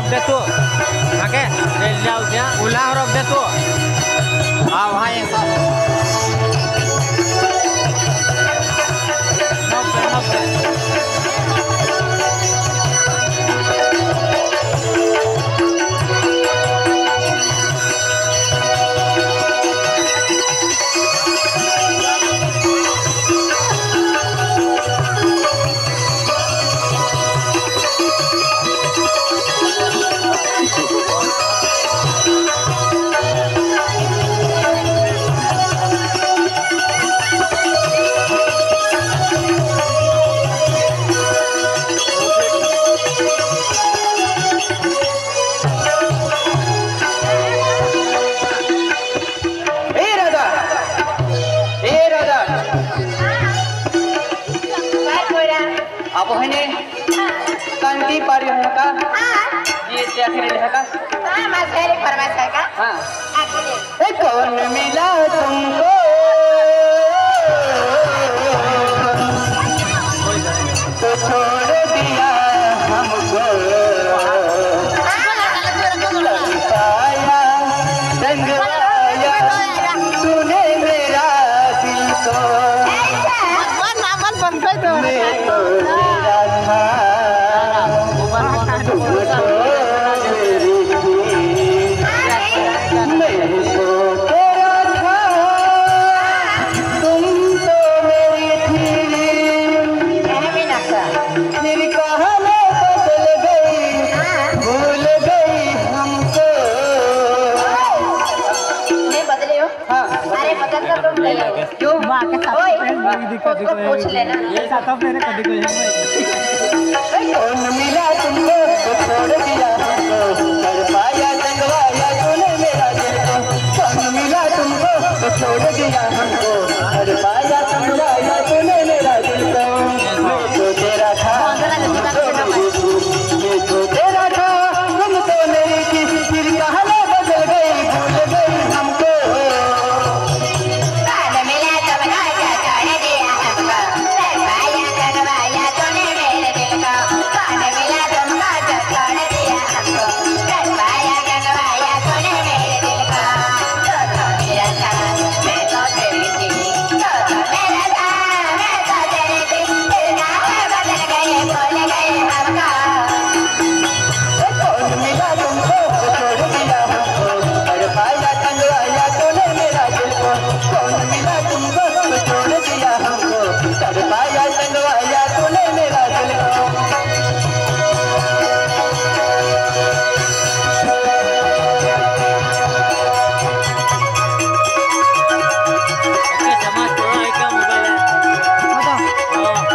huruf deh tuh. Oke, dari jauhnya ulang huruf deh tuh. Wahai yang satu. Nope. Apa ini? Kanti pari haka? ये क्या करे हका? mas dari permas haka? हाँ। Aku ni. कौन मिला तुमको? तो छोड़ दिया हमको। पाया रंगवाया तूने मेरा दिल को। मैं तो तेरा था। तुम तो मेरी थी। मैं तो तेरा था। तुम तो मेरी थी। फिर कहानी बदल गई, भूल गई हमको। मैं बदले हो? हाँ। अरे बदल कर तुम नहीं हो। क्यों? उसको पूछ लेना। कौन मिला तुमको तो छोड़ दिया हमको। कर पाया रंगवाया तूने मेरा दिल को। कौन मिला तुमको तो छोड़ दिया हमको। कर पाया रंगवाया तूने मेरा दिल को। मैं तो तेरा था, तुम तो मेरी थी। मैं तो तेरा था, तुम तो मेरी थी। फिर कहानी बदल गई, भूल गई हमको। कौन मिला तुमको जो छोड़ दिया हमको। कर पाया रंगवाया तूने मेरे दिल को। कौन मिला तुमको जो छोड़ दिया हमको। कर पाया रंगवाया तूने मेरे दिल को। तो मेरा था, मैं तो तेरी थी। तो मेरा था, मैं तो तेरी थी। फिर कहानी बदल गई, भूल गई हमको। कौन मिला तुमको तो छोड़ दिया हमको। कर पाया रंगवाया तूने मेरा दिल को। कौन मिला तुमको तो छोड़ दिया हमको। कर पाया रंगवाया तूने मेरा दिल को। Oke, sama sekolah Ika mobile. Oh.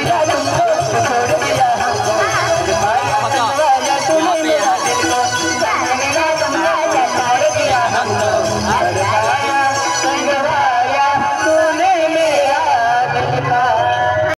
मिला